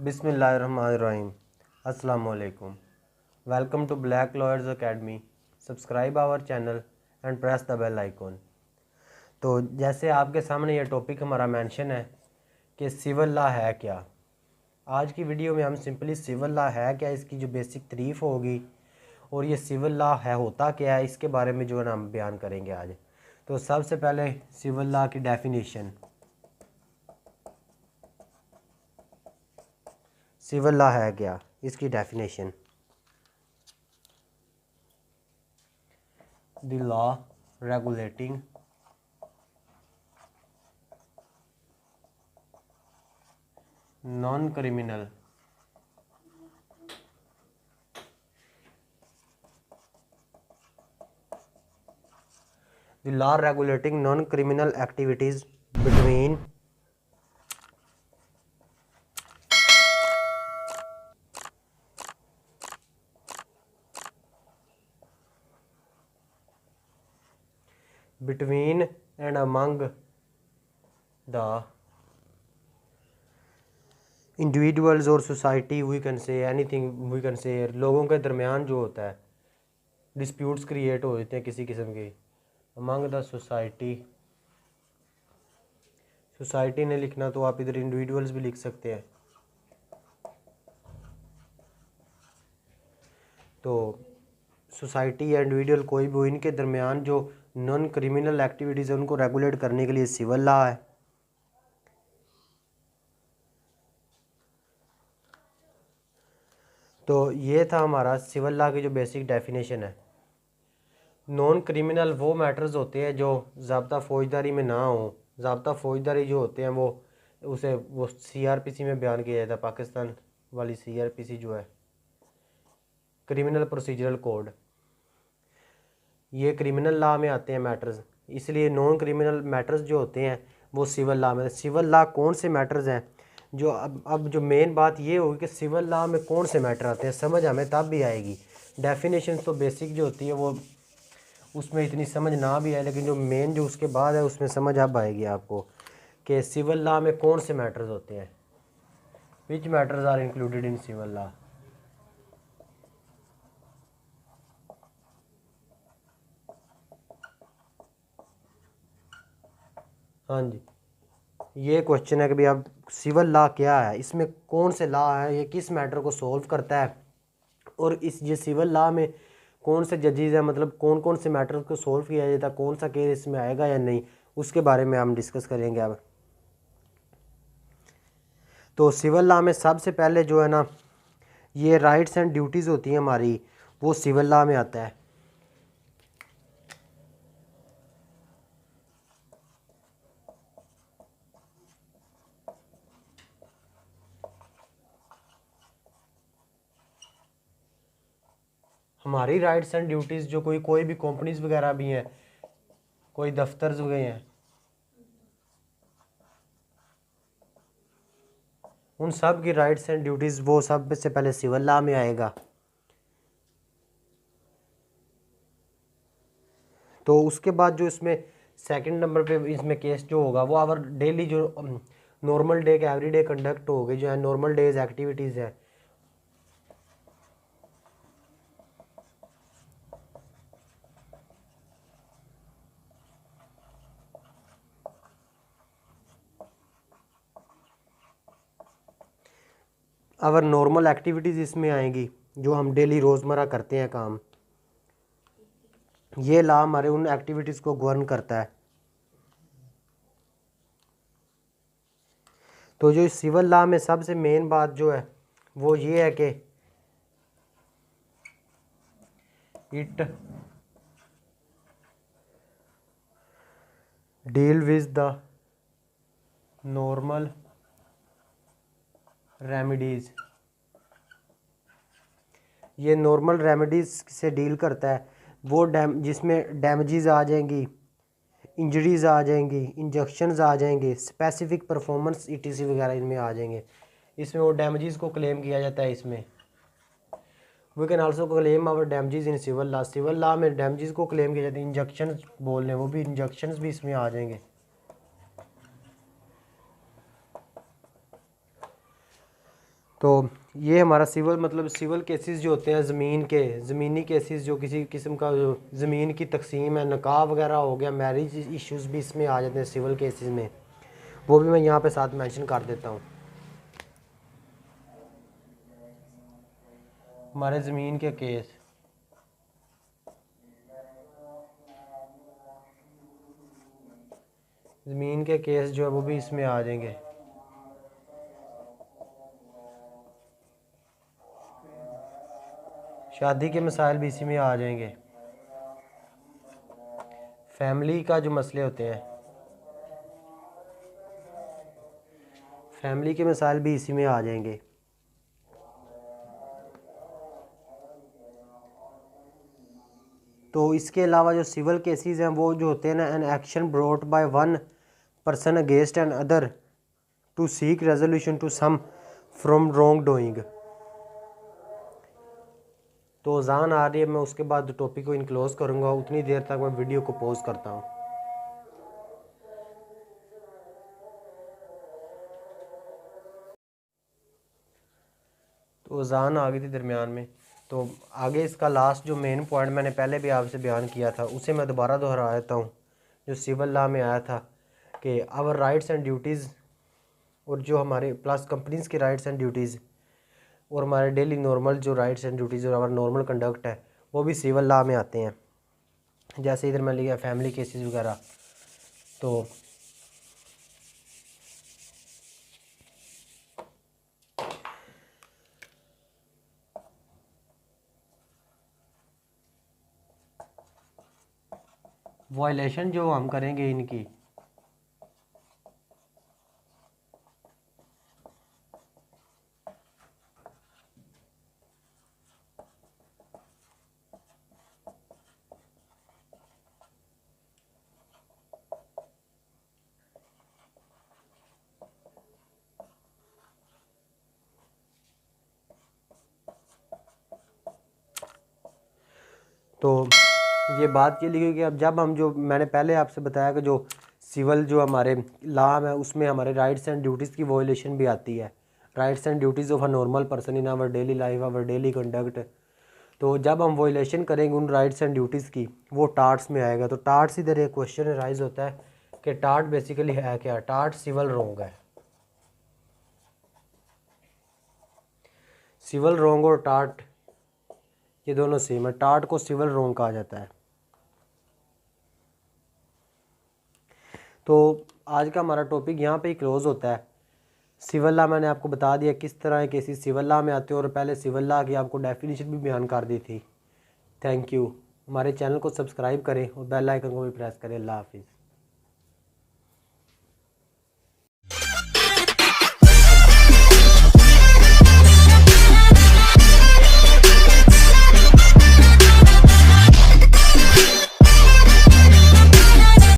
बिस्मिल्लाहिर्रहमानिर्रहीम। अस्सलाम वालेकुम। Welcome to Black Lawyers Academy. Subscribe our channel and press the bell icon. तो जैसे आपके सामने ये टॉपिक हमारा मेंशन है कि सिविल लॉ है क्या। आज की वीडियो में हम सिंपली सिविल लॉ है क्या, इसकी जो बेसिक तारीफ होगी और ये सिविल लॉ है होता क्या है, इसके बारे में जो है ना हम बयान करेंगे आज। तो सबसे पहले सिविल लॉ की डेफिनेशन। सिविल लॉ है क्या, इसकी definition. The law regulating non criminal the law regulating non-criminal activities between and among the individuals or society, we can say anything, we can say लोगों के दरमियान जो होता है डिस्प्यूट्स क्रिएट हो जाते हैं किसी किस्म के। among the society, सोसाइटी ने लिखना तो आप इधर इंडिविजुअल्स भी लिख सकते हैं। तो सोसाइटी या इंडिविजुअल कोई भी हो, इनके दरमियान जो नॉन क्रिमिनल एक्टिविटीज़ है उनको रेगुलेट करने के लिए सिविल लॉ है। तो ये था हमारा सिविल लॉ की जो बेसिक डेफिनेशन है। नॉन क्रिमिनल वो मैटर्स होते हैं जो ज़ाब्ता फ़ौजदारी में ना हो। ज़ाब्ता फ़ौजदारी जो होते हैं वो सीआरपीसी में बयान किया जाता है। पाकिस्तान वाली सीआरपीसी जो है, क्रिमिनल प्रोसीजरल कोड, ये क्रिमिनल लॉ में आते हैं मैटर्स। इसलिए नॉन क्रिमिनल मैटर्स जो होते हैं वो सिविल लॉ में। सिविल लॉ कौन से मैटर्स हैं जो अब जो मेन बात ये होगी कि सिविल लॉ में कौन से मैटर आते हैं, समझ हमें तब भी आएगी। डेफिनेशन तो बेसिक जो होती है वो उसमें इतनी समझ ना भी आए, लेकिन जो मेन जो उसके बाद है उसमें समझ अब आएगी आपको कि सिविल लॉ में कौन से मैटर्स होते हैं। Which matters are included in civil law. हाँ जी, ये क्वेश्चन है कि भाई अब सिविल लॉ क्या है, इसमें कौन से लॉ है, ये किस मैटर को सॉल्व करता है, और इस ये सिविल लॉ में कौन से जजेस हैं, मतलब कौन कौन से मैटर को सॉल्व किया जाता है, कौन सा केस इसमें आएगा या नहीं, उसके बारे में हम डिस्कस करेंगे अब। तो सिविल लॉ में सबसे पहले जो है ना ये राइट्स एंड ड्यूटीज़ होती हैं हमारी, वो सिविल लॉ में आता है। हमारी राइट्स एंड ड्यूटीज़ जो कोई भी कंपनीज वगैरह भी हैं, कोई दफ्तर हो गए हैं, उन सब की राइट्स एंड ड्यूटीज़ वो सब से पहले सिविल लॉ में आएगा। तो उसके बाद जो इसमें सेकंड नंबर पे इसमें केस जो होगा वो अवर डेली जो नॉर्मल डे के एवरी डे कंडक्ट हो गए, जो है नॉर्मल डेज एक्टिविटीज़ है, अवर नॉर्मल एक्टिविटीज़ इसमें आएंगी जो हम डेली रोज़मर्रा करते हैं काम। ये लॉ हमारे उन एक्टिविटीज़ को गवर्न करता है। तो जो सिविल लॉ में सबसे मेन बात जो है वो ये है कि it deal with the normal remedies. ये नॉर्मल रेमेडीज़ से डील करता है, वो जिसमें डैमेजेस आ जाएंगी, इंजरीज़ आ जाएंगी, इंजेक्शंस आ जाएंगे, स्पेसिफिक परफॉर्मेंस ईटीसी वगैरह इनमें आ जाएंगे। इसमें वो डैमेजेस को क्लेम किया जाता है। इसमें we can also claim our damages in civil law. Civil law में डैमेजेस को क्लेम किया जाता है। इंजेक्शन बोल रहे हैं, वो भी इंजेक्शंस भी इसमें आ जाएंगे। तो ये हमारा सिविल मतलब सिविल केसेस जो होते हैं ज़मीनी केसेस जो किसी किस्म का जो ज़मीन की तकसीम है, निकाह वगैरह हो गया, मैरिज इश्यूज़ भी इसमें आ जाते हैं सिविल केसेस में, वो भी मैं यहाँ पे साथ मेंशन कर देता हूँ। हमारे ज़मीन के केस, ज़मीन के केस जो है वो भी इसमें आ जाएंगे। शादी के मसाइल भी इसी में आ जाएंगे। फैमिली का जो मसले होते हैं, फैमिली के मसाइल भी इसी में आ जाएंगे। तो इसके अलावा जो सिविल केसेस हैं वो जो होते हैं ना, an action brought by one person against an other to seek resolution to some from wrong doing. तो अजान आ रही है, मैं उसके बाद टॉपिक को इनक्लोज करूँगा, उतनी देर तक मैं वीडियो को पॉज करता हूँ। तो अजान आ गई थी दरमियान में। तो आगे इसका लास्ट जो मेन पॉइंट मैंने पहले भी आपसे बयान किया था उसे मैं दोबारा दोहरा देता हूँ, जो सिविल लॉ में आया था कि आवर राइट्स एंड ड्यूटीज़, और जो हमारे प्लस कंपनीज़ की राइट्स एंड ड्यूटीज़ और हमारे डेली नॉर्मल जो राइट्स एंड ड्यूटीज़ और हमारा नॉर्मल कंडक्ट है वो भी सिविल लॉ में आते हैं। जैसे इधर मैं लिया फैमिली केसेस वगैरह, तो वायलेशन जो हम करेंगे इनकी, तो ये बात ये लिखी कि अब जब हम जो मैंने पहले आपसे बताया कि जो सिविल जो हमारे लॉ है उसमें हमारे राइट्स एंड ड्यूटीज़ की वायलेशन भी आती है, rights and duties of a normal person in our daily life, our daily conduct. तो जब हम वायलेशन करेंगे उन राइट्स एंड ड्यूटीज़ की, वो टार्ट्स में आएगा। तो टार्ट्स इधर एक क्वेश्चन राइज होता है कि टार्ट बेसिकली है क्या। टार्ट सिविल रोंग है। सिविल रोंग और टार्ट ये दोनों सेम है। टार्ट को सिविल रोंग कहा जाता है। तो आज का हमारा टॉपिक यहाँ पे ही क्लोज़ होता है। सिविल लॉ मैंने आपको बता दिया किस तरह के केसेस सिविल लॉ में आते हैं, और पहले सिविल लॉ की आपको डेफिनेशन भी बयान कर दी थी। Thank you. हमारे चैनल को सब्सक्राइब करें और बेल आइकन को भी प्रेस करें। अल्लाह हाफिज़।